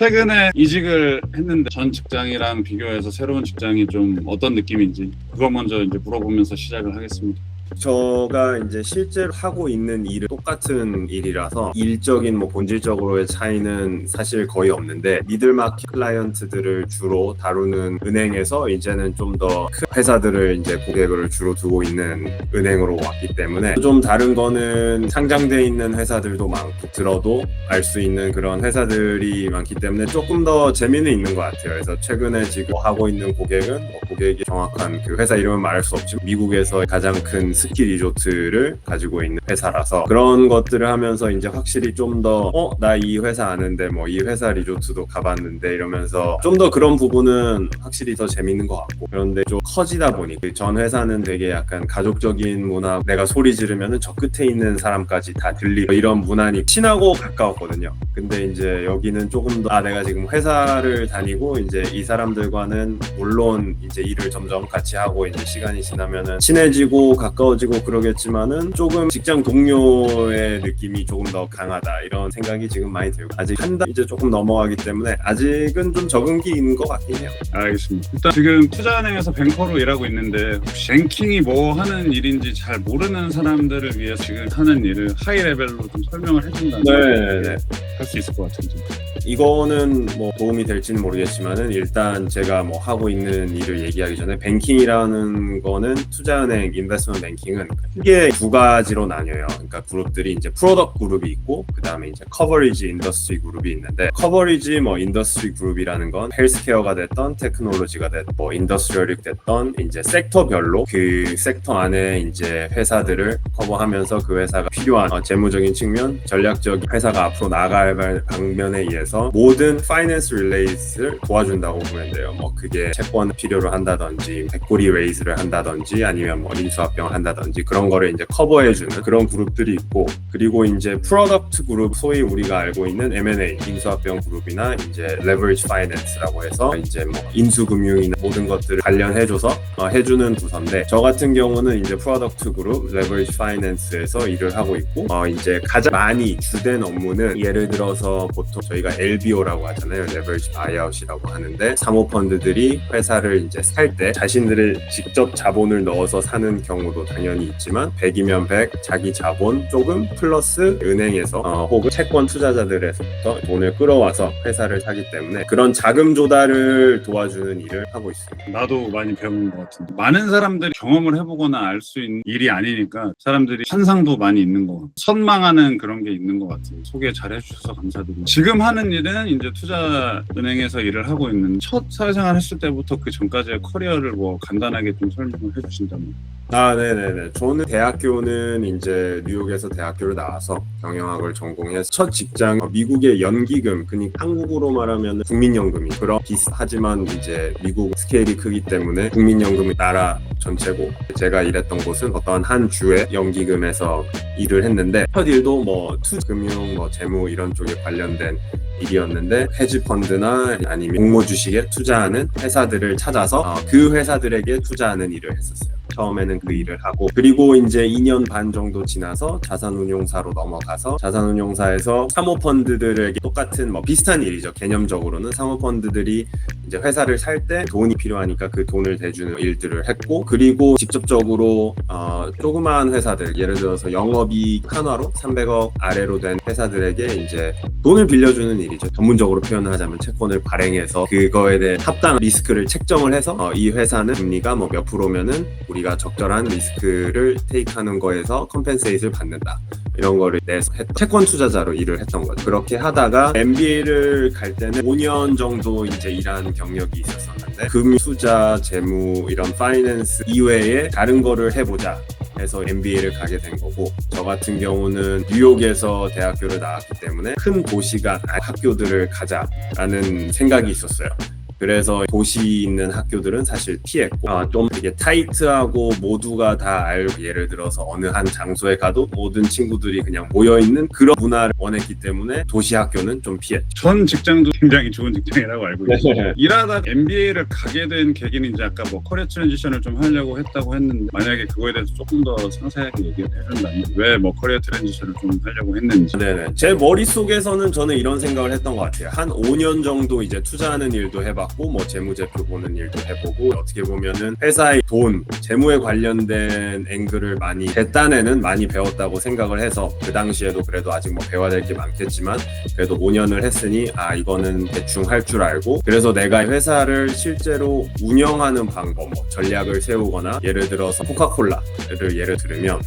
최근에 이직을 했는데 전 직장이랑 비교해서 새로운 직장이 좀 어떤 느낌인지 그거 먼저 이제 물어보면서 시작을 하겠습니다. 제가 이제 실제로 하고 있는 일은 똑같은 일이라서 일적인 본질적으로의 차이는 사실 거의 없는데 미들마켓 클라이언트들을 주로 다루는 은행에서 이제는 좀 더 큰 회사들을 이제 고객을 주로 두고 있는 은행으로 왔기 때문에 좀 다른 거는 상장돼 있는 회사들도 많고 들어도 알 수 있는 그런 회사들이 많기 때문에 조금 더 재미는 있는 것 같아요. 그래서 최근에 지금 하고 있는 고객은 고객이 정확한 그 회사 이름은 말할 수 없지만 미국에서 가장 큰 스키 리조트를 가지고 있는 회사라서 그런 것들을 하면서 이제 확실히 좀 더 나 이 회사 아는데 이 회사 리조트도 가봤는데 이러면서 좀 더 그런 부분은 확실히 더 재밌는 것 같고 그런데 좀 커지다 보니 그 전 회사는 되게 약간 가족적인 문화 내가 소리 지르면은 저 끝에 있는 사람까지 다 들리고 이런 문화니 친하고 가까웠거든요. 근데 이제 여기는 조금 더 내가 지금 회사를 다니고 이제 이 사람들과는 물론 이제 일을 점점 같이 하고 이제 시간이 지나면은 친해지고 가까워지고 그러겠지만은 조금 직장 동료의 느낌이 조금 더 강하다 이런 생각이 지금 많이 들고 아직 한 달 이제 조금 넘어가기 때문에 아직은 좀 적응기인 것 같긴 해요. 알겠습니다. 일단 지금 투자은행에서 뱅커로 일하고 있는데 혹시 뱅킹이 뭐 하는 일인지 잘 모르는 사람들을 위해서 지금 하는 일을 하이 레벨로 좀 설명을 해준다면 네. 할 수 있을 것 같은데. 이거는 도움이 될지는 모르겠지만은 일단 제가 하고 있는 일을 얘기하기 전에 뱅킹이라는 거는 투자은행 인베스트먼트 뱅킹은 크게 두 가지로 나뉘어요. 그러니까 그룹들이 이제 프로덕트 그룹이 있고 그다음에 이제 커버리지 인더스트리 그룹이 있는데 커버리지 인더스트리 그룹이라는 건 헬스케어가 됐던 테크놀로지가 됐던 인더스트리얼이 됐던 이제 섹터별로 그 섹터 안에 이제 회사들을 커버하면서 그 회사가 필요한 재무적인 측면, 전략적인 회사가 앞으로 나아갈 방면에 의해서 모든 파이낸스 릴레이스를 도와준다고 보면 돼요. 그게 채권을 필요로 한다든지 백고리 레이즈를 한다든지 아니면 인수합병을 한다든지 그런 거를 이제 커버해주는 그런 그룹들이 있고 그리고 이제 프로덕트 그룹 소위 우리가 알고 있는 M&A 인수합병 그룹이나 이제 레버리지 파이낸스라고 해서 이제 인수금융이나 모든 것들을 관련해줘서 해주는 부서인데 저 같은 경우는 이제 프로덕트 그룹 레버리지 파이낸스에서 일을 하고 있고 이제 가장 많이 주된 업무는 예를 들어서 보통 저희가 LBO라고 하잖아요. 레버리지 바이아웃이라고 하는데 사모펀드들이 회사를 이제 살 때 자신들의 직접 자본을 넣어서 사는 경우도 당연히 있지만 100이면 100 자기 자본 조금 플러스 은행에서 혹은 채권 투자자들에서부터 돈을 끌어와서 회사를 사기 때문에 그런 자금 조달을 도와주는 일을 하고 있습니다. 나도 많이 배운 것 같은데 많은 사람들이 경험을 해보거나 알 수 있는 일이 아니니까 사람들이 환상도 많이 있는 것 같고 선망하는 그런 게 있는 것 같아요. 소개 잘 해주셔서 감사드립니다. 지금 하는 일은 이제 투자은행에서 일을 하고 있는 첫 사회생활 했을 때부터 그 전까지의 커리어를 간단하게 좀 설명을 해주신다면. 네네네. 저는 대학교는 이제 뉴욕에서 대학교를 나와서 경영학을 전공해서 첫 직장 미국의 연기금, 그러니까 한국으로 말하면 국민연금이 그런 비슷하지만 이제 미국 스케일이 크기 때문에 국민연금이 나라 전체고 제가 일했던 곳은 어떤 한 주의 연기금에서 일을 했는데 첫 일도 투자금융, 재무 이런 쪽에 관련된 일이었는데 헤지펀드나 아니면 공모 주식에 투자하는 회사들을 찾아서 그 회사들에게 투자하는 일을 했었어요. 처음에는 그 일을 하고 그리고 이제 2년 반 정도 지나서 자산운용사로 넘어가서 자산운용사에서 사모펀드들에게 똑같은 비슷한 일이죠. 개념적으로는 사모펀드들이 이제 회사를 살 때 돈이 필요하니까 그 돈을 대주는 일들을 했고 그리고 직접적으로 조그마한 회사들 예를 들어서 영업이익 한화로 300억 아래로 된 회사들에게 이제 돈을 빌려주는 일이죠. 전문적으로 표현을 하자면 채권을 발행해서 그거에 대해 합당한 리스크를 책정을 해서 이 회사는 금리가 몇 프로면은 우리가 적절한 리스크를 테이크하는 거에서 컴펜세이트를 받는다. 이런 거를 내서 채권 투자자로 일을 했던 거죠. 그렇게 하다가 MBA를 갈 때는 5년 정도 이제 일한 경력이 있었었는데 금융, 투자, 재무 이런 파이낸스 이외에 다른 거를 해보자 해서 MBA를 가게 된 거고 저 같은 경우는 뉴욕에서 대학교를 나왔기 때문에 큰 도시가 학교들을 가자라는 생각이 있었어요. 그래서 도시 있는 학교들은 사실 피했고 좀 되게 타이트하고 모두가 다 알고 예를 들어서 어느 한 장소에 가도 모든 친구들이 그냥 모여있는 그런 문화를 원했기 때문에 도시 학교는 좀 피했죠. 전 직장도 굉장히 좋은 직장이라고 알고 있어요. 일하다 MBA를 가게 된 계기는 이제 아까 뭐 커리어 트랜지션을 좀 하려고 했다고 했는데 만약에 그거에 대해서 조금 더 상세하게 얘기를 해준다면 왜 뭐 커리어 트랜지션을 좀 하려고 했는지. 네네. 제 머릿속에서는 저는 이런 생각을 했던 것 같아요. 한 5년 정도 이제 투자하는 일도 해봤고 뭐 재무제표 보는 일도 해보고 어떻게 보면은 회사의 돈, 재무에 관련된 앵글을 많이 제 딴에는 많이 배웠다고 생각을 해서 그 당시에도 그래도 아직 뭐 배워야 될 게 많겠지만 그래도 5년을 했으니 이거는 대충 할 줄 알고 그래서 내가 회사를 실제로 운영하는 방법, 뭐 전략을 세우거나 예를 들어서 코카콜라를 예를 들으면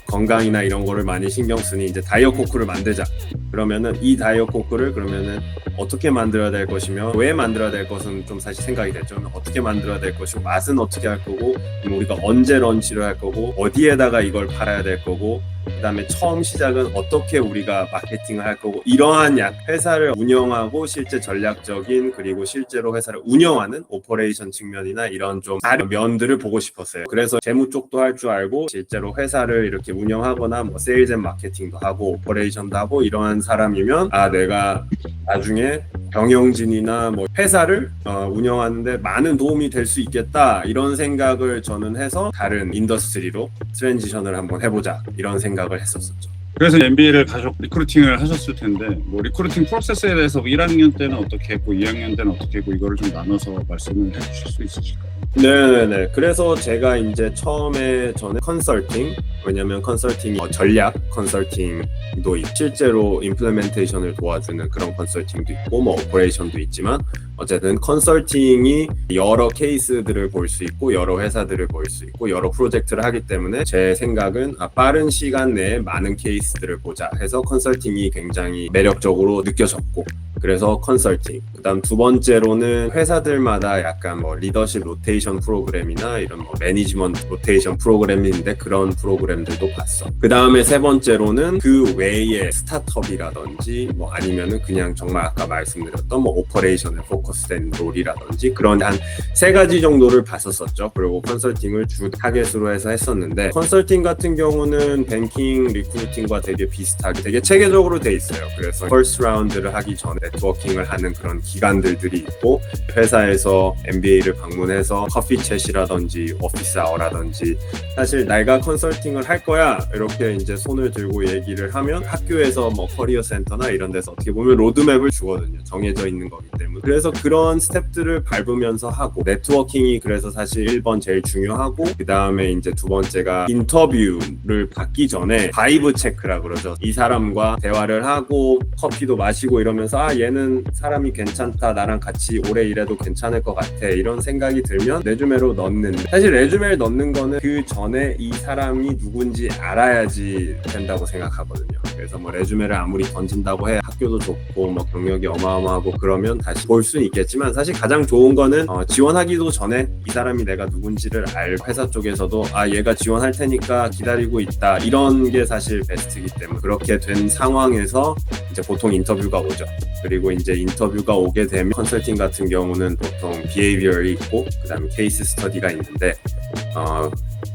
건강이나 이런 거를 많이 신경 쓰니 이제 다이어 코크를 만들자. 그러면은 이 다이어 코크를 그러면은 어떻게 만들어야 될 것이며 왜 만들어야 될 것은 좀 사실 생각이 됐죠. 어떻게 만들어야 될 것이고 맛은 어떻게 할 거고 우리가 언제 런치를 할 거고 어디에다가 이걸 팔아야 될 거고 그다음에 처음 시작은 어떻게 우리가 마케팅을 할 거고 이러한 회사를 운영하고 실제 전략적인 그리고 실제로 회사를 운영하는 오퍼레이션 측면이나 이런 좀 다른 면들을 보고 싶었어요. 그래서 재무 쪽도 할 줄 알고 실제로 회사를 이렇게 운영하거나 뭐 세일즈 앤 마케팅도 하고 오퍼레이션도 하고 이러한 사람이면 내가 나중에 경영진이나 뭐 회사를 운영하는데 많은 도움이 될 수 있겠다 이런 생각을 저는 해서 다른 인더스트리로 트랜지션을 한번 해보자 이런 생각을 했었었죠. 그래서 MBA를 가셔 리크루팅을 하셨을 텐데 뭐 리크루팅 프로세스에 대해서 1학년 때는 어떻게 했고 2학년 때는 어떻게 했고 이거를 좀 나눠서 말씀을 해주실 수 있으실까요? 네네네. 그래서 제가 이제 처음에 저는 컨설팅, 왜냐면 컨설팅이 전략 컨설팅도 있고 실제로 임플레멘테이션을 도와주는 그런 컨설팅도 있고 뭐 오퍼레이션도 있지만 어쨌든 컨설팅이 여러 케이스들을 볼 수 있고 여러 회사들을 볼 수 있고 여러 프로젝트를 하기 때문에 제 생각은 빠른 시간 내에 많은 케이스들을 보자 해서 컨설팅이 굉장히 매력적으로 느껴졌고 그래서 컨설팅. 그다음 두 번째로는 회사들마다 약간 뭐 리더십 로테이션 프로그램이나 이런 뭐 매니지먼트 로테이션 프로그램인데 그런 프로그램들도 봤어. 그다음에 세 번째로는 그 외에 스타트업이라든지 뭐 아니면은 그냥 정말 아까 말씀드렸던 뭐 오퍼레이션에 포커스된 롤이라든지 그런 한 세 가지 정도를 봤었었죠. 그리고 컨설팅을 주 타겟으로 해서 했었는데 컨설팅 같은 경우는 뱅킹 리크루팅과 되게 비슷하게 되게 체계적으로 돼 있어요. 그래서 퍼스트 라운드를 하기 전에 네트워킹을 하는 그런 기관들이 있고 회사에서 MBA를 방문해서 커피 챗이라든지 오피스 아워라든지 사실 내가 컨설팅을 할 거야 이렇게 이제 손을 들고 얘기를 하면 학교에서 뭐 커리어 센터나 이런 데서 어떻게 보면 로드맵을 주거든요. 정해져 있는 거기 때문에 그래서 그런 스텝들을 밟으면서 하고 네트워킹이 그래서 사실 1번 제일 중요하고 그 다음에 이제 두 번째가 인터뷰를 받기 전에 바이브 체크라 그러죠. 이 사람과 대화를 하고 커피도 마시고 이러면서 얘는 사람이 괜찮다 나랑 같이 오래 일해도 괜찮을 것 같아 이런 생각이 들면 레주메로 넣는 사실 레주메를 넣는 거는 그 전에 이 사람이 누군지 알아야지 된다고 생각하거든요. 그래서 뭐 레주메를 아무리 던진다고 해 학교도 좋고 뭐 경력이 어마어마하고 그러면 다시 볼 수는 있겠지만 사실 가장 좋은 거는 지원하기도 전에 이 사람이 내가 누군지를 알 회사 쪽에서도 얘가 지원할 테니까 기다리고 있다 이런 게 사실 베스트이기 때문에 그렇게 된 상황에서 이제 보통 인터뷰가 오죠. 그리고 이제 인터뷰가 오게 되면 컨설팅 같은 경우는 보통 비헤이비어이 있고 그다음에 케이스 스터디가 있는데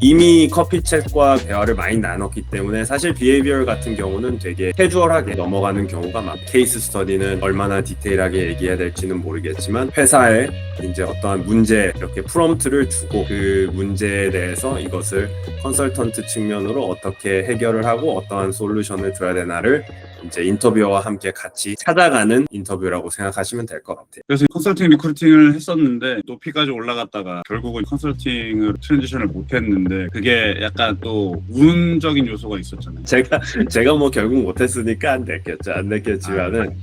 이미 커피챗과 대화를 많이 나눴기 때문에 사실 비헤이비어 같은 경우는 되게 캐주얼하게 넘어가는 경우가 많고 케이스 스터디는 얼마나 디테일하게 얘기해야 될지는 모르겠지만 회사에 이제 어떠한 문제 이렇게 프롬프트를 주고 그 문제에 대해서 이것을 컨설턴트 측면으로 어떻게 해결을 하고 어떠한 솔루션을 줘야 되나를 이제 인터뷰어와 함께 같이 찾아가는 인터뷰라고 생각하시면 될 것 같아요. 그래서 컨설팅 리크루팅을 했었는데 높이까지 올라갔다가 결국은 컨설팅으로 트랜지션을 못했는데 그게 약간 또 운적인 요소가 있었잖아요. 제가 뭐 결국 못했으니까 안 됐겠지만은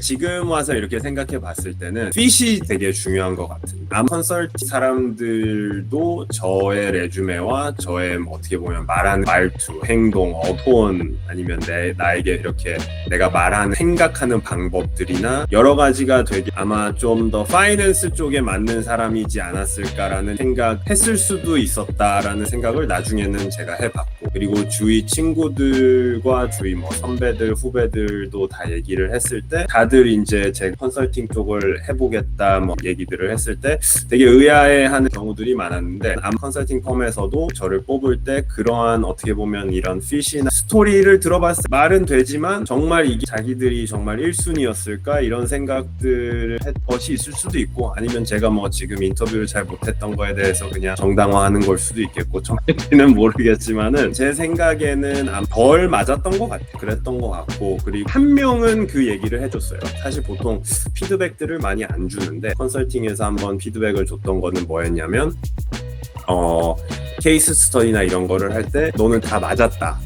지금 와서 이렇게 생각해 봤을 때는 핏이 되게 중요한 것 같아요. 컨설팅 사람들도 저의 레주메와 저의 어떻게 보면 말하는 말투, 행동, 톤 아니면 나에게 이렇게 내가 말하는 생각하는 방법들이나 여러 가지가 되게 아마 좀 더 파이낸스 쪽에 맞는 사람이지 않았을까라는 생각했을 수도 있었다라는 생각을 나중에는 제가 해봤고 그리고 주위 친구들과 주위 뭐 선배들 후배들도 다 얘기를 했을 했을 때 다들 이제 제 컨설팅 쪽을 해보겠다 뭐 얘기들을 했을 때 되게 의아해하는 경우들이 많았는데 아마 컨설팅 펌에서도 저를 뽑을 때 그러한 어떻게 보면 이런 피시나 스토리를 들어봤을 때 말은 되지만 정말 이게 자기들이 정말 1순위였을까 이런 생각들을 한 것이 있을 수도 있고 아니면 제가 뭐 지금 인터뷰를 잘 못했던 거에 대해서 그냥 정당화하는 걸 수도 있겠고 정확히는 모르겠지만은 제 생각에는 덜 맞았던 것 같아요. 그랬던 것 같고 그리고 한 명은 그 얘기를 해줬어요. 사실 보통 피드백들을 많이 안 주는데 컨설팅에서 한번 피드백을 줬던 거는 뭐였냐면 케이스 스터디나 이런 거를 할 때 너는 다 맞았다.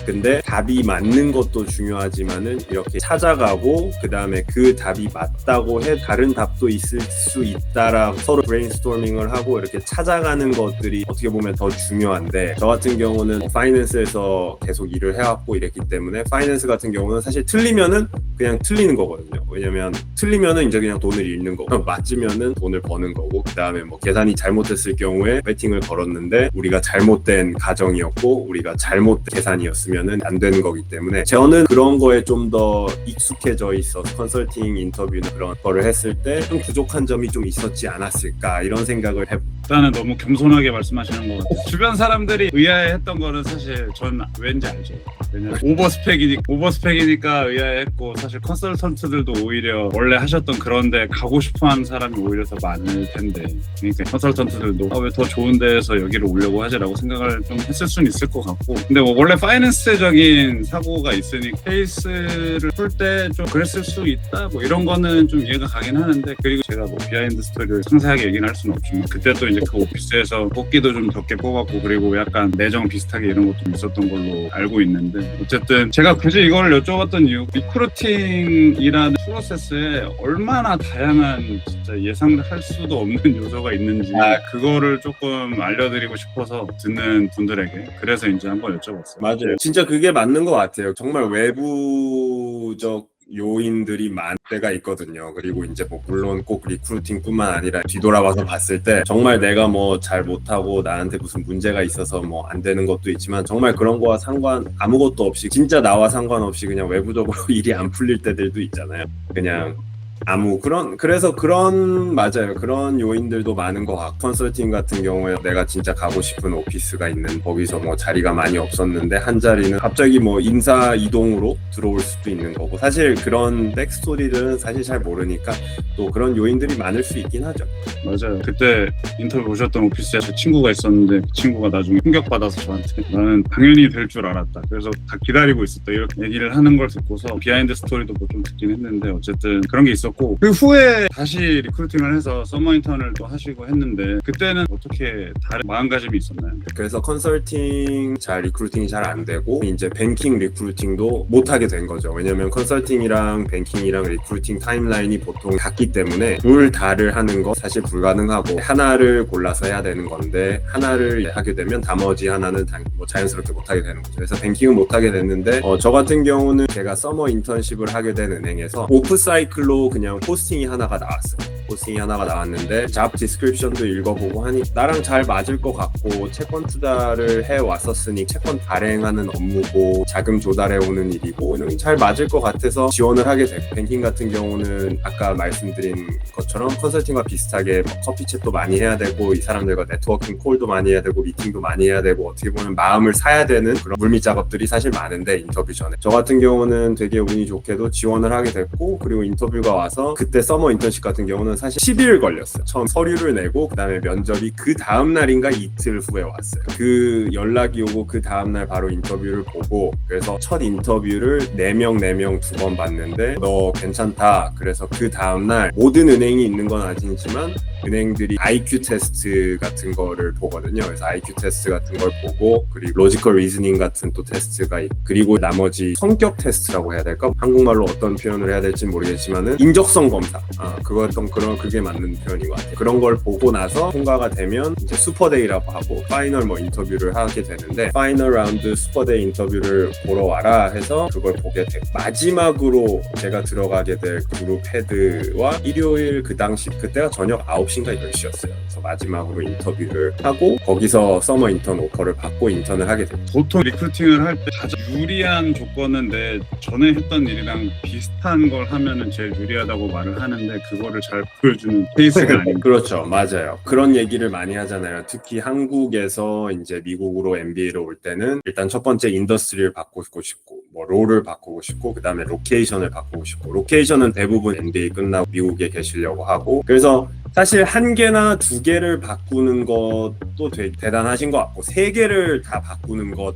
근데 답이 맞는 것도 중요하지만은 이렇게 찾아가고 그 다음에 그 답이 맞다고 해 다른 답도 있을 수 있다라고 서로 브레인스토밍을 하고 이렇게 찾아가는 것들이 어떻게 보면 더 중요한데 저 같은 경우는 파이낸스에서 계속 일을 해왔고 이랬기 때문에 파이낸스 같은 경우는 사실 틀리면은 그냥 틀리는 거거든요. 왜냐면 틀리면은 이제 그냥 돈을 잃는 거고 맞으면은 돈을 버는 거고 그 다음에 뭐 계산이 잘못됐을 경우에 배팅을 걸었는데 우리가 잘못된 가정이었고 우리가 잘못된 계산이었으면 안 되는 거기 때문에 저는 그런 거에 좀 더 익숙해져 있어서 컨설팅 인터뷰나 그런 거를 했을 때 좀 부족한 점이 좀 있었지 않았을까 이런 생각을 해봅니다. 일단은 너무 겸손하게 말씀하시는 것 같아요. 주변 사람들이 의아해했던 거는 사실 전 왠지 알죠. 왜냐면 오버스펙이니까 의아해했고 사실 컨설턴트들도 오히려 원래 하셨던 그런데 가고 싶어하는 사람이 오히려 더 많을 텐데 그러니까 컨설턴트들도 왜 더 좋은 데에서 여기를 오려고 하지라고 생각을 좀 했을 수는 있을 것 같고 근데 뭐 원래 파이낸스적인 사고가 있으니 케이스를 풀 때 좀 그랬을 수 있다 뭐 이런 거는 좀 이해가 가긴 하는데 그리고 제가 뭐 비하인드 스토리를 상세하게 얘기는 할 수는 없지만 그때 또 이제 그 오피스에서 뽑기도 좀 적게 뽑았고 그리고 약간 내정 비슷하게 이런 것도 있었던 걸로 알고 있는데 어쨌든 제가 굳이 이걸 여쭤봤던 이유 리크루팅이라는 프로세스에 얼마나 다양한 진짜 예상할 수도 없는 요소가 있는지 그거를 조금 알려드리고 싶어서 듣는 분들에게 그래서 이제 한번 여쭤봤어요. 맞아요. 진짜 그게 맞는 것 같아요. 정말 외부적 요인들이 많을 때가 있거든요. 그리고 이제 뭐 물론 꼭 리크루팅뿐만 아니라 뒤돌아봐서 봤을 때 정말 내가 뭐 잘 못하고 나한테 무슨 문제가 있어서 뭐 안 되는 것도 있지만 정말 그런 거와 아무것도 없이 진짜 나와 상관없이 그냥 외부적으로 일이 안 풀릴 때들도 있잖아요. 그냥 그래서 맞아요. 그런 요인들도 많은 것 같고, 컨설팅 같은 경우에 내가 진짜 가고 싶은 오피스가 있는, 거기서 뭐 자리가 많이 없었는데, 한 자리는 갑자기 뭐 인사 이동으로 들어올 수도 있는 거고, 사실 그런 백스토리들은 사실 잘 모르니까 또 그런 요인들이 많을 수 있긴 하죠. 맞아요. 그때 인터뷰 오셨던 오피스에서 친구가 있었는데, 그 친구가 나중에 충격받아서 저한테 나는 당연히 될 줄 알았다. 그래서 다 기다리고 있었다. 이렇게 얘기를 하는 걸 듣고서 비하인드 스토리도 뭐 좀 듣긴 했는데, 어쨌든 그런 게 있었고, 그 후에 다시 리크루팅을 해서 서머 인턴을 또 하시고 했는데, 그때는 어떻게 다른 마음가짐이 있었나요? 그래서 컨설팅 리크루팅이 잘 안 되고 이제 뱅킹 리크루팅도 못 하게 된 거죠. 왜냐면 컨설팅이랑 뱅킹이랑 리크루팅 타임라인이 보통 같기 때문에 둘 다를 하는 거 사실 불가능하고, 하나를 골라서 해야 되는 건데 하나를 하게 되면 나머지 하나는 뭐 자연스럽게 못 하게 되는 거죠. 그래서 뱅킹은 못 하게 됐는데, 저 같은 경우는 제가 서머 인턴십을 하게 된 은행에서 오프 사이클로 그냥 포스팅이 하나가 나왔어요. 포스팅이 하나가 나왔는데 잡 디스크립션도 읽어보고 하니 나랑 잘 맞을 것 같고, 채권 투자를 해왔었으니 채권 발행하는 업무고 자금 조달해오는 일이고 이런 게 잘 맞을 것 같아서 지원을 하게 됐고, 뱅킹 같은 경우는 아까 말씀드린 것처럼 컨설팅과 비슷하게 커피챗도 많이 해야 되고, 이 사람들과 네트워킹 콜도 많이 해야 되고, 미팅도 많이 해야 되고, 어떻게 보면 마음을 사야 되는 그런 물밑 작업들이 사실 많은데, 인터뷰 전에 저 같은 경우는 되게 운이 좋게도 지원을 하게 됐고, 그리고 인터뷰가 와서 그때 서머 인턴십 같은 경우는 사실 10일 걸렸어요. 처음 서류를 내고 그 다음에 면접이 그 다음날인가 이틀 후에 왔어요. 그 연락이 오고 그 다음날 바로 인터뷰를 보고, 그래서 첫 인터뷰를 4명 2번 봤는데 너 괜찮다. 그래서 그 다음날 모든 은행이 있는 건 아니지만 은행들이 IQ 테스트 같은 거를 보거든요. 그래서 IQ 테스트 같은 걸 보고, 그리고 로지컬 리즈닝 같은 또 테스트가 있고, 그리고 나머지 성격 테스트라고 해야 될까? 한국말로 어떤 표현을 해야 될지 모르겠지만은 인적성 검사. 그게 맞는 표현인 것 같아요. 그런 걸 보고 나서 통과가 되면 이제 슈퍼데이라고 하고 파이널 인터뷰를 하게 되는데, 파이널 라운드 슈퍼데이 인터뷰를 보러 와라 해서 그걸 보게 되고, 마지막으로 제가 들어가게 될 그룹 헤드와 일요일 그 당시 그때가 저녁 9시 9시인가 10시였어요. 그래서 마지막으로 인터뷰를 하고 거기서 서머 인턴 오퍼를 받고 인턴을 하게 됐죠. 보통 리크루팅을 할 때 가장 유리한 조건은 내 전에 했던 일이랑 비슷한 걸 하면은 제일 유리하다고 말을 하는데 그거를 잘 보여주는 케이스가 아닌가. 그렇죠. 맞아요. 그런 얘기를 많이 하잖아요. 특히 한국에서 이제 미국으로 MBA를 올 때는 일단 첫 번째 인더스트리를 바꾸고 싶고 뭐 롤을 바꾸고 싶고 그 다음에 로케이션을 바꾸고 싶고 로케이션은 대부분 MBA 끝나고 미국에 계시려고 하고 그래서 사실 한 개나 두 개를 바꾸는 것도 되게 대단하신 것 같고 세 개를 다 바꾸는 것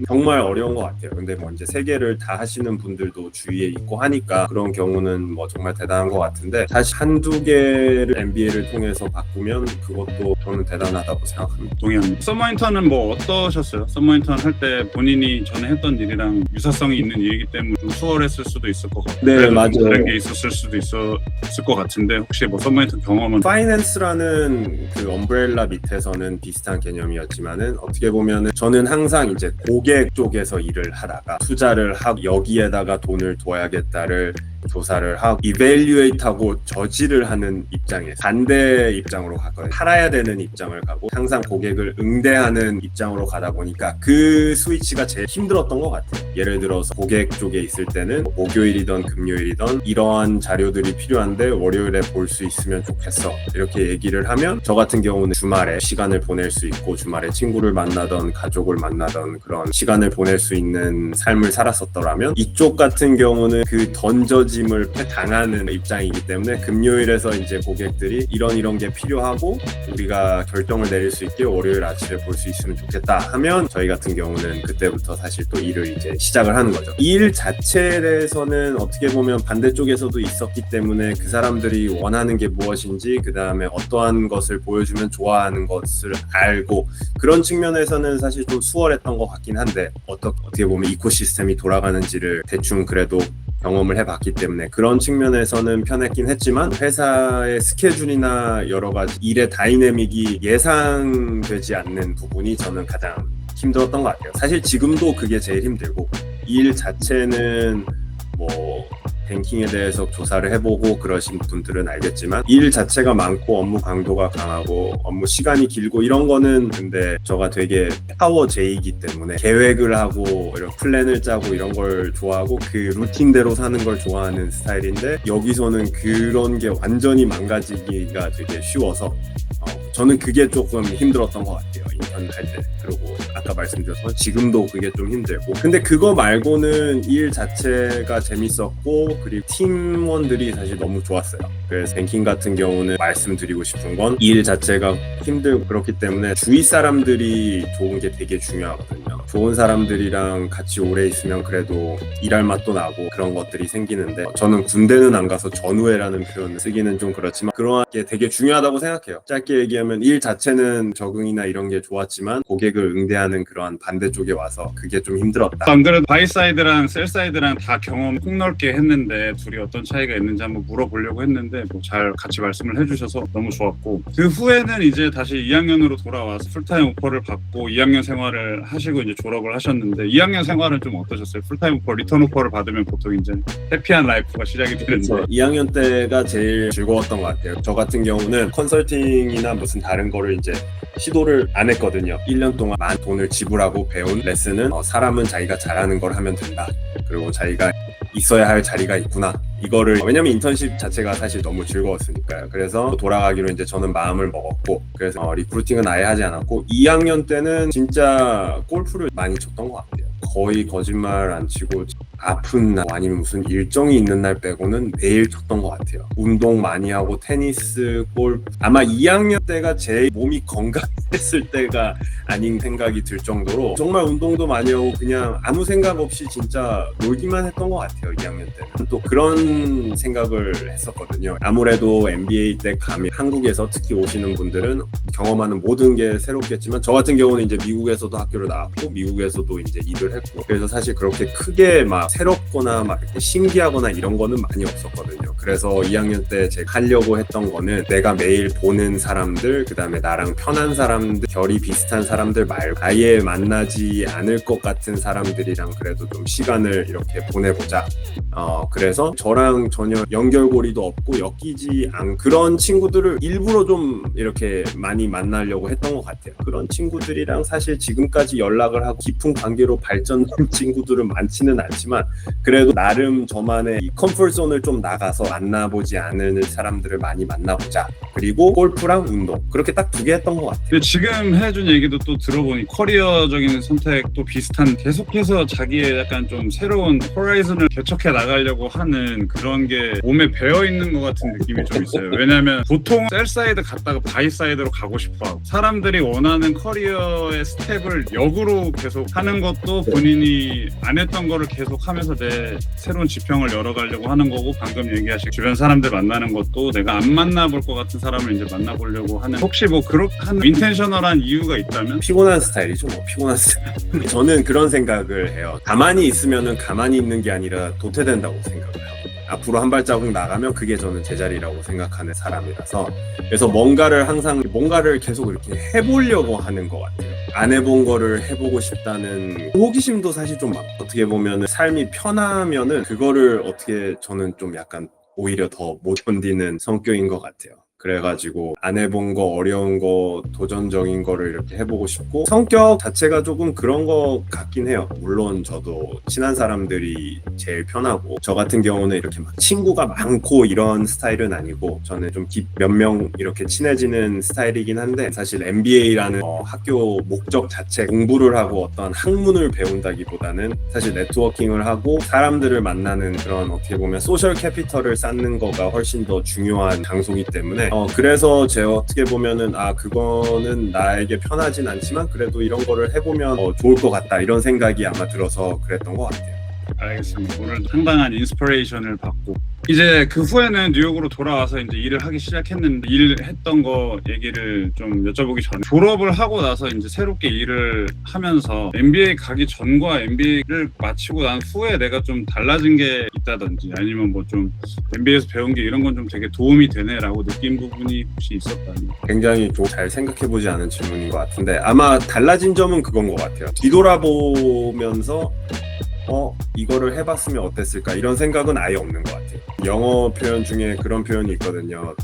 정말 어려운 것 같아요. 근데 뭐 이제 세 개를 다 하시는 분들도 주위에 있고 하니까 그런 경우는 뭐 정말 대단한 것 같은데 사실 한두 개를 MBA를 통해서 바꾸면 그것도 저는 대단하다고 생각합니다. 동의합니다. 서머 인턴은 뭐 어떠셨어요? 서머 인턴 할 때 본인이 전에 했던 일이랑 유사성이 있는 일이기 때문에 좀 수월했을 수도 있을 것 같고 네, 그래도 좀 맞아요. 다른 게 있었을 수도 있을 것 같은데 혹시 뭐 서머 인턴 경험은 파이낸스라는 그 엄브렐라 밑에서는 비슷한 개념이었지만은 어떻게 보면은 저는 항상 이제 고객 쪽에서 일을 하다가 투자를 하고 여기에다가 돈을 둬야겠다를 조사를 하고 이밸류에이트하고 저지를 하는 입장에 반대 입장으로 갔거든요. 팔아야 되는 입장을 가고 항상 고객을 응대하는 입장으로 가다 보니까 그 스위치가 제일 힘들었던 것 같아요. 예를 들어서 고객 쪽에 있을 때는 목요일이든 금요일이든 이러한 자료들이 필요한데 월요일에 볼 수 있으면 좋겠어 이렇게 얘기를 하면 저 같은 경우는 주말에 시간을 보낼 수 있고 주말에 친구를 만나던 가족을 만나던 그런 시간을 보낼 수 있는 삶을 살았었더라면 이쪽 같은 경우는 그 던져짐을 당하는 입장이기 때문에 금요일에서 이제 고객들이 이런 게 필요하고 우리가 결정을 내릴 수 있게 월요일 아침에 볼 수 있으면 좋겠다 하면 저희 같은 경우는 그때부터 사실 또 일을 이제 시작을 하는 거죠. 일 자체에 대해서는 어떻게 보면 반대쪽에서도 있었기 때문에 그 사람들이 원하는 게 무엇인지 그 다음에 어떠한 것을 보여주면 좋아하는 것을 알고 그런 측면에서는 사실 좀 수월했던 것 같긴 한데 어떻게 보면 이코시스템이 돌아가는지를 대충 그래도 경험을 해봤기 때문에 그런 측면에서는 편했긴 했지만 회사의 스케줄이나 여러 가지 일의 다이내믹이 예상되지 않는 부분이 저는 가장 힘들었던 것 같아요. 사실 지금도 그게 제일 힘들고 일 자체는 뭐 뱅킹에 대해서 조사를 해보고 그러신 분들은 알겠지만 일 자체가 많고 업무 강도가 강하고 업무 시간이 길고 이런 거는 근데 저가 되게 파워제이기 때문에 계획을 하고 이런 플랜을 짜고 이런 걸 좋아하고 그 루틴대로 사는 걸 좋아하는 스타일인데 여기서는 그런 게 완전히 망가지기가 되게 쉬워서 저는 그게 조금 힘들었던 것 같아요. 인턴 할 때. 그리고 아까 말씀드렸던 지금도 그게 좀 힘들고 근데 그거 말고는 일 자체가 재밌었고 그리고 팀원들이 사실 너무 좋았어요. 그래서 뱅킹 같은 경우는 말씀드리고 싶은 건 일 자체가 힘들고 그렇기 때문에 주위 사람들이 좋은 게 되게 중요하거든요. 좋은 사람들이랑 같이 오래 있으면 그래도 일할 맛도 나고 그런 것들이 생기는데 저는 군대는 안 가서 전우회라는 표현을 쓰기는 좀 그렇지만 그런 게 되게 중요하다고 생각해요. 짧게 얘기하면 일 자체는 적응이나 이런 게 좋았지만 고객을 응대하는 그러한 반대쪽에 와서 그게 좀 힘들었다. 안 그래도 바이 사이드랑 셀 사이드랑 다 경험 폭넓게 했는데 둘이 어떤 차이가 있는지 한번 물어보려고 했는데 뭐 잘 같이 말씀을 해주셔서 너무 좋았고 그 후에는 이제 다시 2학년으로 돌아와서 풀타임 오퍼를 받고 2학년 생활을 하시고 이제 졸업을 하셨는데 2학년 생활은 좀 어떠셨어요? 풀타임 오퍼, 리턴 오퍼를 받으면 보통 이제 해피한 라이프가 시작이 되는데 2학년 때가 제일 즐거웠던 것 같아요. 저 같은 경우는 컨설팅이나 무슨 다른 거를 이제 시도를 안 했거든요. 1년 동안 많은 돈을 지불하고 배운 레슨은 사람은 자기가 잘하는 걸 하면 된다. 그리고 자기가 있어야 할 자리가 있구나. 이거를 왜냐면 인턴십 자체가 사실 너무 즐거웠으니까요. 그래서 돌아가기로 이제 저는 마음을 먹었고 그래서 리크루팅은 아예 하지 않았고 2학년 때는 진짜 골프를 많이 쳤던 것 같아요. 거의 거짓말 안 치고 아픈 날 아니면 무슨 일정이 있는 날 빼고는 매일 쳤던 것 같아요. 운동 많이 하고 테니스, 골프 아마 2학년 때가 제 몸이 건강했을 때가 아닌 생각이 들 정도로 정말 운동도 많이 하고 그냥 아무 생각 없이 진짜 놀기만 했던 것 같아요. 2학년 때는 또 그런 생각을 했었거든요. 아무래도 MBA 때 가면 한국에서 특히 오시는 분들은 경험하는 모든 게 새롭겠지만 저 같은 경우는 이제 미국에서도 학교를 나왔고 미국에서도 이제 일을 했고 그래서 사실 그렇게 크게 막 새롭거나 막 이렇게 신기하거나 이런 거는 많이 없었거든요. 그래서 2학년 때 제가 하려고 했던 거는 내가 매일 보는 사람들, 그 다음에 나랑 편한 사람들, 결이 비슷한 사람들 말고 아예 만나지 않을 것 같은 사람들이랑 그래도 좀 시간을 이렇게 보내보자. 그래서 저랑 전혀 연결고리도 없고 엮이지 않은 그런 친구들을 일부러 좀 이렇게 많이 만나려고 했던 것 같아요. 그런 친구들이랑 사실 지금까지 연락을 하고 깊은 관계로 발전한 친구들은 많지는 않지만 그래도 나름 저만의 이 컴포트존을 좀 나가서 만나보지 않은 사람들을 많이 만나보자. 그리고 골프랑 운동. 그렇게 딱 두 개 했던 것 같아요. 근데 지금 해준 얘기도 또 들어보니 커리어적인 선택도 비슷한, 계속해서 자기의 약간 좀 새로운 호라이즌을 개척해 나가려고 하는 그런 게 몸에 배어 있는 것 같은 느낌이 좀 있어요. 왜냐면 보통 셀 사이드 갔다가 바이 사이드로 가고 싶어 하고, 사람들이 원하는 커리어의 스텝을 역으로 계속 하는 것도 본인이 안 했던 거를 계속 하면서 내 새로운 지평을 열어가려고 하는 거고, 방금 얘기하신 주변 사람들 만나는 것도 내가 안 만나볼 것 같은 사람을 이제 만나보려고 하는, 혹시 뭐 그렇게 하는 인텐셔널한 이유가 있다면? 피곤한 스타일이죠, 뭐. 피곤한 스타일. 저는 그런 생각을 해요. 가만히 있으면은 가만히 있는 게 아니라 도태된다고 생각을 해요. 앞으로 한 발자국 나가면 그게 저는 제자리라고 생각하는 사람이라서, 그래서 뭔가를 계속 이렇게 해보려고 하는 것 같아요. 안 해본 거를 해보고 싶다는 호기심도 사실 좀 많고, 어떻게 보면은 삶이 편하면은 그거를 어떻게 저는 좀 약간 오히려 더 못 견디는 성격인 것 같아요. 그래가지고 안 해본 거, 어려운 거, 도전적인 거를 이렇게 해보고 싶고, 성격 자체가 조금 그런 거 같긴 해요. 물론 저도 친한 사람들이 제일 편하고, 저 같은 경우는 이렇게 막 친구가 많고 이런 스타일은 아니고, 저는 좀 몇 명 이렇게 친해지는 스타일이긴 한데, 사실 MBA라는 학교 목적 자체 공부를 하고 어떤 학문을 배운다기보다는 사실 네트워킹을 하고 사람들을 만나는 그런, 어떻게 보면 소셜 캐피털을 쌓는 거가 훨씬 더 중요한 장소이기 때문에 그래서 제가 어떻게 보면은 그거는 나에게 편하진 않지만 그래도 이런 거를 해보면 좋을 것 같다, 이런 생각이 아마 들어서 그랬던 것 같아요. 알겠습니다. 오늘 상당한 인스피레이션을 받고, 이제 그 후에는 뉴욕으로 돌아와서 이제 일을 하기 시작했는데, 일했던 거 얘기를 좀 여쭤보기 전에, 졸업을 하고 나서 이제 새롭게 일을 하면서 MBA 가기 전과 MBA를 마치고 난 후에 내가 좀 달라진 게 있다든지, 아니면 뭐 좀 MBA에서 배운 게 이런 건 좀 되게 도움이 되네라고 느낀 부분이 혹시 있었다면? 굉장히 좀 잘 생각해보지 않은 질문인 것 같은데, 아마 달라진 점은 그건 것 같아요. 뒤돌아보면서 이거를 해봤으면 어땠을까, 이런 생각은 아예 없는 것 같아요. 영어 표현 중에 그런 표현이 있거든요.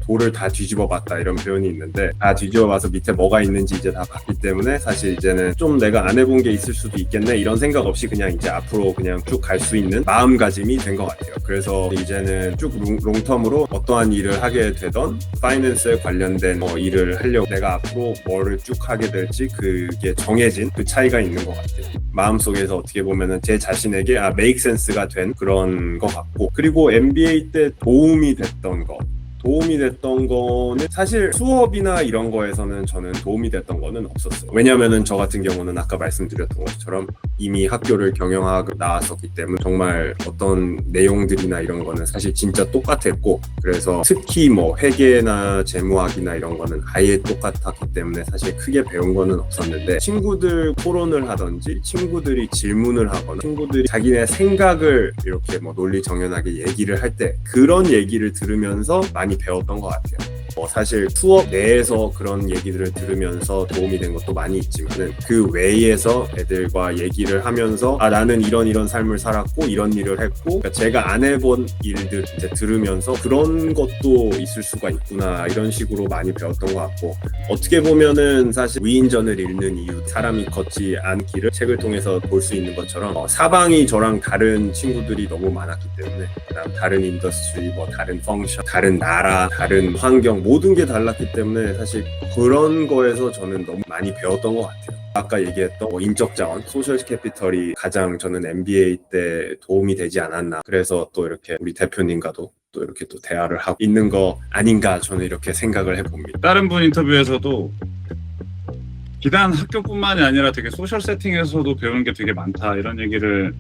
돌을 다 뒤집어 봤다, 이런 표현이 있는데, 다 뒤집어 봐서 밑에 뭐가 있는지 이제 다 봤기 때문에 사실 이제는 좀 내가 안 해본 게 있을 수도 있겠네, 이런 생각 없이 그냥 이제 앞으로 그냥 쭉 갈 수 있는 마음가짐이 된 것 같아요. 그래서 이제는 쭉 롱텀으로 어떠한 일을 하게 되던 파이낸스에 관련된 일을 하려고, 내가 앞으로 뭐를 쭉 하게 될지 그게 정해진 그 차이가 있는 것 같아요. 마음속에서 어떻게 보면은 제 자신에게 make sense가 된 그런 것 같고, 그리고 MBA 때 도움이 됐던 거는 사실 수업이나 이런 거에서는 저는 도움이 됐던 거는 없었어요. 왜냐면은 저 같은 경우는 아까 말씀드렸던 것처럼 이미 학교를 경영하고 나왔었기 때문에 정말 어떤 내용들이나 이런 거는 사실 진짜 똑같았고, 그래서 특히 뭐 회계나 재무학이나 이런 거는 아예 똑같았기 때문에 사실 크게 배운 거는 없었는데, 친구들 토론을 하든지 친구들이 질문을 하거나 친구들이 자기네 생각을 이렇게 뭐 논리정연하게 얘기를 할 때 그런 얘기를 들으면서 많이 배웠던 것 같아요. 사실 수업 내에서 그런 얘기들을 들으면서 도움이 된 것도 많이 있지만은 그 외에서 애들과 얘기를 하면서 나는 이런 삶을 살았고 이런 일을 했고, 그러니까 제가 안 해본 일들 이제 들으면서 그런 것도 있을 수가 있구나, 이런 식으로 많이 배웠던 것 같고, 어떻게 보면은 사실 위인전을 읽는 이유, 사람이 걷지 않은 길을 책을 통해서 볼 수 있는 것처럼 사방이 저랑 다른 친구들이 너무 많았기 때문에, 그다음 다른 인더스트리, 뭐 다른 펑션, 다른 나라, 다른 환경, 모든 게 달랐기 때문에 사실 그런 거에서 저는 너무 많이 배웠던 것 같아요. 아까 얘기했던 인적 자원, 소셜 캐피털이 가장 저는 MBA 때 도움이 되지 않았나, 그래서 또 이렇게 우리 대표님과도 또 이렇게 또 대화를 하고 있는 거 아닌가, 저는 이렇게 생각을 해봅니다. 다른 분 인터뷰에서도 비단 학교뿐만이 아니라 되게 소셜 세팅에서도 배우는 게 되게 많다, 이런 얘기를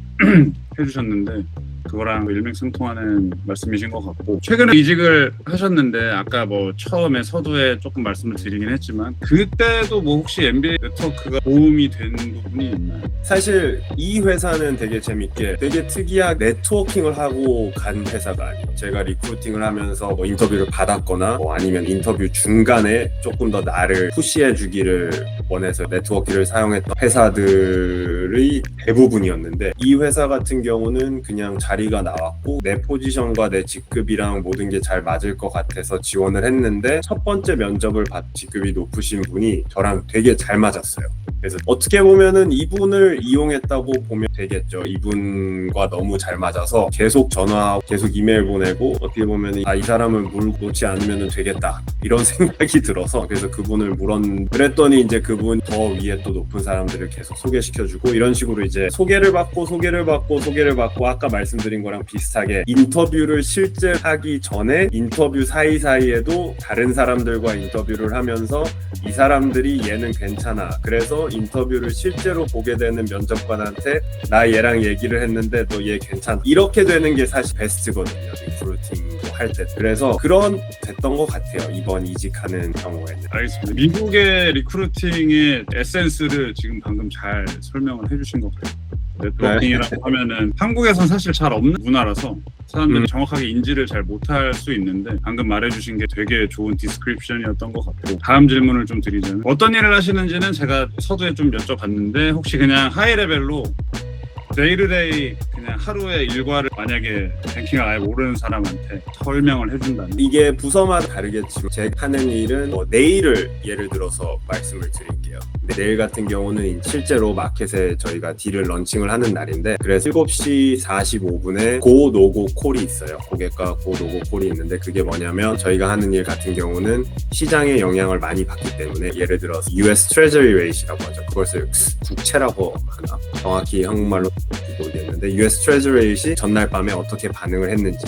해주셨는데, 그거랑 일맥상통하는 말씀이신 것 같고, 최근에 이직을 하셨는데 아까 뭐 처음에 서두에 조금 말씀을 드리긴 했지만 그때도 뭐 혹시 MBA 네트워크가 도움이 된 부분이 있나요? 사실 이 회사는 되게 재밌게 되게 특이하게 네트워킹을 하고 간 회사가 아니에요. 제가 리크루팅을 하면서 뭐 인터뷰를 받았거나 뭐 아니면 인터뷰 중간에 조금 더 나를 푸시해 주기를 원해서 네트워크를 사용했던 회사들의 대부분이었는데, 이 회사 같은 경우는 그냥 자리가 나왔고 내 포지션과 내 직급이랑 모든 게 잘 맞을 것 같아서 지원을 했는데, 첫 번째 면접을 직급이 높으신 분이 저랑 되게 잘 맞았어요. 그래서 어떻게 보면은 이분을 이용했다고 보면 되겠죠. 이분과 너무 잘 맞아서 계속 전화하고 계속 이메일 보내고, 어떻게 보면 이 사람을 물 놓지 않으면 되겠다 이런 생각이 들어서 그래서 그분을 그랬더니 이제 그분 더 위에 또 높은 사람들을 계속 소개시켜주고, 이런 식으로 이제 소개를 받고 아까 말씀드린 거랑 비슷하게 인터뷰를 실제 하기 전에 인터뷰 사이사이에도 다른 사람들과 인터뷰를 하면서 이 사람들이 얘는 괜찮아, 그래서 인터뷰를 실제로 보게 되는 면접관한테 나 얘랑 얘기를 했는데 너 얘 괜찮아, 이렇게 되는 게 사실 베스트거든요, 리크루팅도 할 때. 그래서 그런 됐던 것 같아요, 이번 이직하는 경우에는. 알겠습니다. 미국의 리크루팅의 에센스를 지금 방금 잘 설명을 해주신 것 같아요. 네트워킹이라고 하면은 한국에선 사실 잘 없는 문화라서 사람들이 정확하게 인지를 잘 못할 수 있는데, 방금 말해주신 게 되게 좋은 디스크립션이었던 것 같고, 다음 질문을 좀 드리자면 어떤 일을 하시는지는 제가 서두에 좀 여쭤봤는데, 혹시 그냥 하이 레벨로 데이르데이 그냥 하루의 일과를 만약에 뱅킹을 아예 모르는 사람한테 설명을 해준다면? 이게 부서마다 다르겠지만 제가 하는 일은 내일을 예를 들어서 말씀을 드릴게요. 내일 같은 경우는 실제로 마켓에 저희가 딜을 런칭을 하는 날인데, 그래서 7시 45분에 고 노고 콜이 있어요. 고객과 고 노고 콜이 있는데, 그게 뭐냐면 저희가 하는 일 같은 경우는 시장에 영향을 많이 받기 때문에, 예를 들어서 US Treasury Rate이라고 하죠. 그것을 국채라고 하나? 정확히 한국말로 모르겠는데, US Treasury Rate이 전날 밤에 어떻게 반응을 했는지,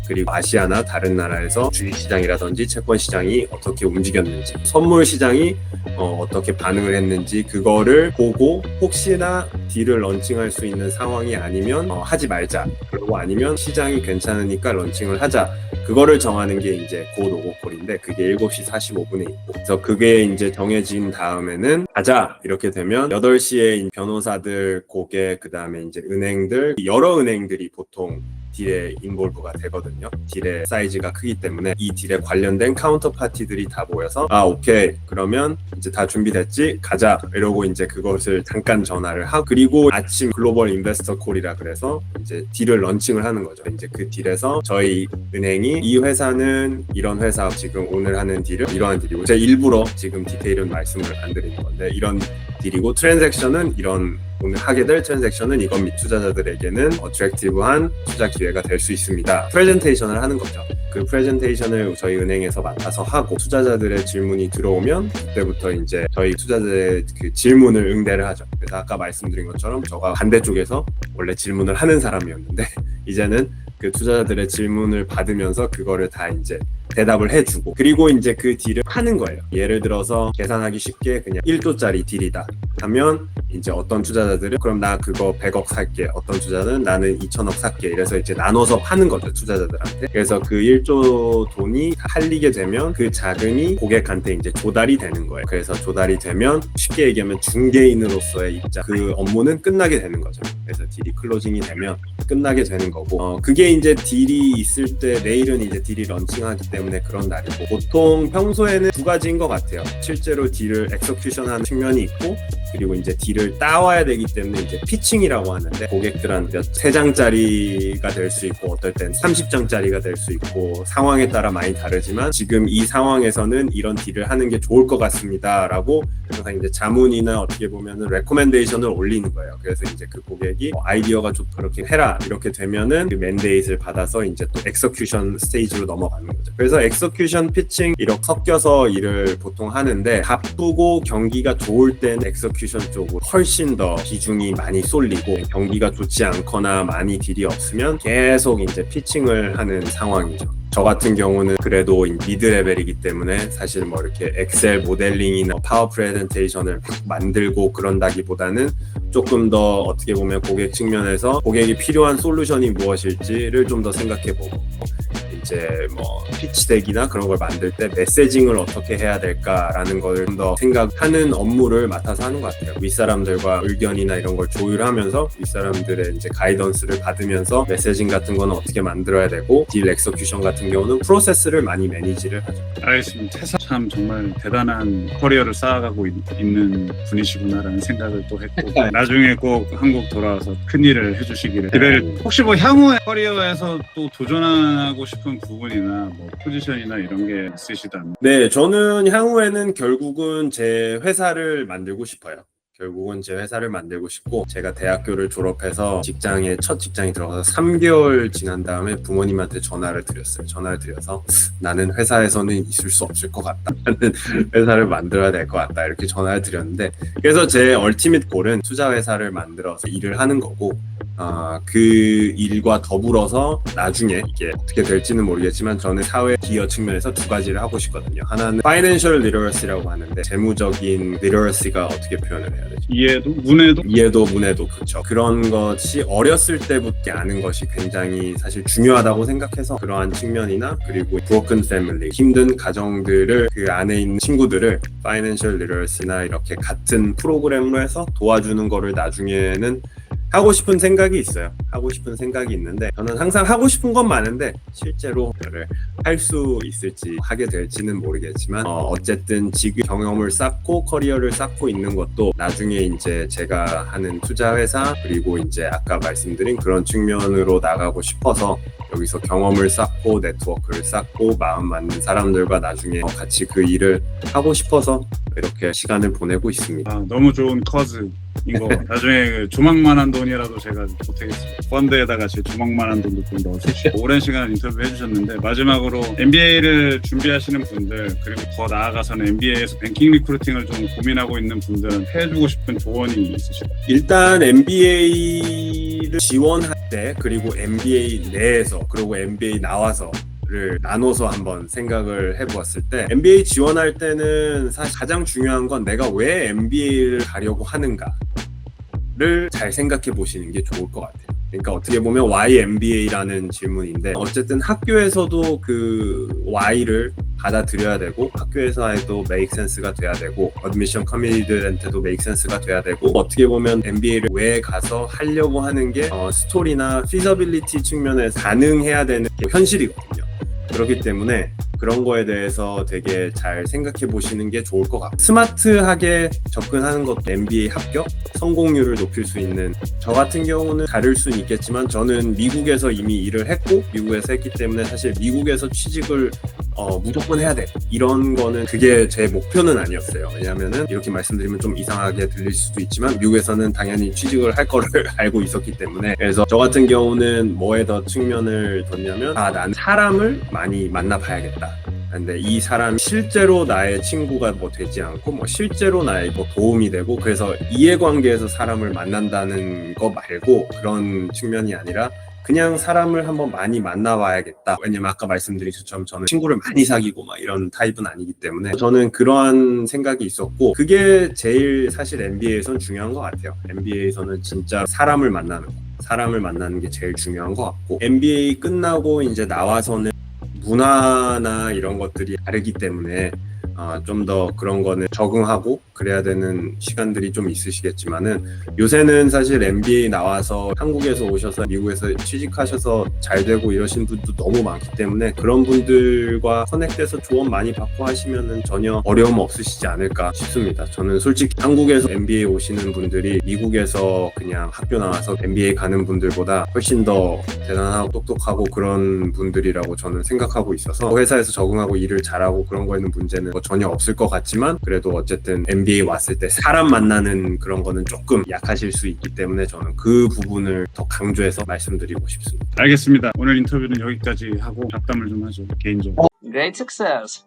그리고 아시아나 다른 나라에서 주식시장이라든지 채권시장이 어떻게 움직였는지, 선물시장이 어떻게 반응을 했는지, 그거를 보고 혹시나 딜을 런칭할 수 있는 상황이 아니면 하지 말자, 그리고 아니면 시장이 괜찮으니까 런칭을 하자, 그거를 정하는 게 이제 고 노고콜인데, 그게 7시 45분에 있고, 그래서 그게 이제 정해진 다음에는 가자 이렇게 되면 8시에 변호사들, 고객, 그 다음에 이제 은행들, 여러 은행들이 보통 딜에 인볼브가 되거든요. 딜의 사이즈가 크기 때문에 이 딜에 관련된 카운터 파티들이 다 모여서 오케이, 그러면 이제 다 준비됐지, 가자, 이러고 이제 그것을 잠깐 전화를 하고, 그리고 아침 글로벌 인베스터 콜이라 그래서 이제 딜을 런칭을 하는 거죠. 이제 그 딜에서 저희 은행이 이 회사는 이런 회사, 지금 오늘 하는 딜은 이러한 딜이고, 제가 일부러 지금 디테일은 말씀을 안 드리는 건데, 이런 딜이고, 트랜잭션은 이런, 오늘 하게 될 트랜잭션은 이건 및 투자자들에게는 어트랙티브한 투자 기회가 될 수 있습니다. 프레젠테이션을 하는 거죠. 그 프레젠테이션을 저희 은행에서 맡아서 하고, 투자자들의 질문이 들어오면 그때부터 이제 저희 투자자의 그 질문을 응대를 하죠. 그래서 아까 말씀드린 것처럼 저가 반대쪽에서 원래 질문을 하는 사람이었는데 이제는 그 투자자들의 질문을 받으면서 그거를 다 이제 대답을 해주고, 그리고 이제 그 딜을 하는 거예요. 예를 들어서 계산하기 쉽게 그냥 1조짜리 딜이다 하면 이제 어떤 투자자들은 그럼 나 그거 100억 살게, 어떤 투자는 나는 2천억 살게, 이래서 이제 나눠서 파는 거죠, 투자자들한테. 그래서 그 1조 돈이 할리게 되면 그 자금이 고객한테 이제 조달이 되는 거예요. 그래서 조달이 되면 쉽게 얘기하면 중개인으로서의 입장, 그 업무는 끝나게 되는 거죠. 그래서 딜이 클로징이 되면 끝나게 되는 거고, 그게 이제 딜이 있을 때, 내일은 이제 딜이 런칭하기 때문에 그런 날이고, 보통 평소에는 두 가지인 것 같아요. 실제로 딜을 엑서큐션하는 측면이 있고, 그리고 이제 딜을 따와야 되기 때문에 이제 피칭이라고 하는데, 고객들한테 3장짜리가 될 수 있고 어떨 땐 30장짜리가 될 수 있고, 상황에 따라 많이 다르지만 지금 이 상황에서는 이런 딜을 하는 게 좋을 것 같습니다 라고 항상 이제 자문이나 어떻게 보면은 레코멘데이션을 올리는 거예요. 그래서 이제 그 고객이 아이디어가 좋다, 그렇게 해라, 이렇게 되면은 그 맨데이트를 받아서 이제 또 엑서큐션 스테이지로 넘어가는 거죠. 그래서 엑서큐션, 피칭 이렇게 섞여서 일을 보통 하는데, 바쁘고 경기가 좋을 땐 엑서큐션 쪽으로 훨씬 더 비중이 많이 쏠리고, 경기가 좋지 않거나 많이 딜이 없으면 계속 이제 피칭을 하는 상황이죠. 저 같은 경우는 그래도 미드 레벨이기 때문에 사실 뭐 이렇게 엑셀 모델링이나 파워 프레젠테이션을 만들고 그런다기보다는 조금 더 어떻게 보면 고객 측면에서 고객이 필요한 솔루션이 무엇일지를 좀 더 생각해보고 이제 뭐 피치덱이나 그런 걸 만들 때 메시징을 어떻게 해야 될까라는 걸 좀 더 생각하는 업무를 맡아서 하는 것 같아요. 윗사람들과 의견이나 이런 걸 조율하면서 윗사람들의 이제 가이던스를 받으면서 메시징 같은 거는 어떻게 만들어야 되고 딜 엑서큐션 같은 경우는 프로세스를 많이 매니지를 하죠. 알겠습니다. 태사 참 정말 대단한 커리어를 쌓아가고 있는 분이시구나라는 생각을 또 했고 나중에 꼭 한국 돌아와서 큰일을 해주시기를 기대를. 혹시 뭐 향후에 커리어에서 또 도전하고 싶은 부분이나 뭐 포지션이나 이런 게 있으시다면? 네, 저는 향후에는 결국은 제 회사를 만들고 싶어요. 결국은 제 회사를 만들고 싶고 제가 대학교를 졸업해서 첫 직장에 들어가서 3개월 지난 다음에 부모님한테 전화를 드려서 나는 회사에서는 있을 수 없을 것 같다. 나는 회사를 만들어야 될 것 같다. 이렇게 전화를 드렸는데 그래서 제 얼티밋 골은 투자 회사를 만들어서 일을 하는 거고 그 일과 더불어서 나중에 이게 어떻게 될지는 모르겠지만 저는 사회 기여 측면에서 두 가지를 하고 싶거든요. 하나는 Financial Literacy라고 하는데 재무적인 Literacy가 어떻게 표현을 해야 되죠? 이해도, 문해도 그렇죠. 그런 것이 어렸을 때부터 아는 것이 굉장히 사실 중요하다고 생각해서 그러한 측면이나 그리고 Broken Family, 힘든 가정들을 그 안에 있는 친구들을 Financial Literacy나 이렇게 같은 프로그램으로 해서 도와주는 거를 나중에는 하고 싶은 생각이 있어요. 하고 싶은 생각이 있는데 저는 항상 하고 싶은 건 많은데 실제로 그거를 할 수 있을지 하게 될지는 모르겠지만 어쨌든 지금 경험을 쌓고 커리어를 쌓고 있는 것도 나중에 이제 제가 하는 투자 회사 그리고 이제 아까 말씀드린 그런 측면으로 나가고 싶어서 여기서 경험을 쌓고 네트워크를 쌓고 마음 맞는 사람들과 나중에 같이 그 일을 하고 싶어서 이렇게 시간을 보내고 있습니다. 너무 좋은 커즈인 거. 나중에 그 조망만한 돈이라도 제가 보태겠습니다. 펀드에다가 제 조망만한 돈도 좀 넣어서 오랜 시간 인터뷰 해주셨는데 마지막으로 MBA를 준비하시는 분들 그리고 더 나아가서는 MBA에서 뱅킹 리크루팅을 좀 고민하고 있는 분들한테 해주고 싶은 조언이 있으실까요? 일단 MBA를 지원할 때 그리고 MBA 내에서 그리고 MBA 나와서 를 나눠서 한번 생각을 해보았을 때 MBA 지원할 때는 사실 가장 중요한 건 내가 왜 MBA를 가려고 하는가를 잘 생각해 보시는 게 좋을 것 같아요. 그러니까 어떻게 보면 Why MBA라는 질문인데 어쨌든 학교에서도 그 Why를 받아들여야 되고 학교에서도 make sense가 돼야 되고 admission committee들한테도 make sense가 돼야 되고 어떻게 보면 MBA를 왜 가서 하려고 하는 게 스토리나 feasibility 측면에서 가능해야 되는 게 현실이거든요. 그렇기 때문에 그런 거에 대해서 되게 잘 생각해 보시는 게 좋을 것 같고 스마트하게 접근하는 것도 MBA 합격, 성공률을 높일 수 있는 저 같은 경우는 다를 수는 있겠지만 저는 미국에서 이미 일을 했고 미국에서 했기 때문에 사실 미국에서 취직을 무조건 해야 돼 이런 거는 그게 제 목표는 아니었어요. 왜냐하면은 이렇게 말씀드리면 좀 이상하게 들릴 수도 있지만 미국에서는 당연히 취직을 할 거를 알고 있었기 때문에 그래서 저 같은 경우는 뭐에 더 측면을 뒀냐면 나는 사람을 많이 만나봐야겠다. 근데 이 사람이 실제로 나의 친구가 뭐 되지 않고 뭐 실제로 나의 뭐 도움이 되고 그래서 이해관계에서 사람을 만난다는 거 말고 그런 측면이 아니라 그냥 사람을 한번 많이 만나봐야겠다. 왜냐면 아까 말씀드린 것처럼 저는 친구를 많이 사귀고 막 이런 타입은 아니기 때문에 저는 그러한 생각이 있었고 그게 제일 사실 MBA에서는 중요한 것 같아요. MBA에서는 진짜 사람을 만나는 게 제일 중요한 것 같고 MBA 끝나고 이제 나와서는 문화나 이런 것들이 다르기 때문에 좀 더 그런 거는 적응하고 그래야 되는 시간들이 좀 있으시겠지만은 요새는 사실 MBA 나와서 한국에서 오셔서 미국에서 취직하셔서 잘 되고 이러신 분도 너무 많기 때문에 그런 분들과 커넥돼서 조언 많이 받고 하시면은 전혀 어려움 없으시지 않을까 싶습니다. 저는 솔직히 한국에서 MBA 오시는 분들이 미국에서 그냥 학교 나와서 MBA 가는 분들보다 훨씬 더 대단하고 똑똑하고 그런 분들이라고 저는 생각하고 있어서 회사에서 적응하고 일을 잘하고 그런 거에는 문제는 전혀 없을 것 같지만 그래도 어쨌든 MBA 왔을 때 사람 만나는 그런 거는 조금 약하실 수 있기 때문에 저는 그 부분을 더 강조해서 말씀드리고 싶습니다. 알겠습니다. 오늘 인터뷰는 여기까지 하고 잡담을 좀 하죠. 개인적으로. Great success.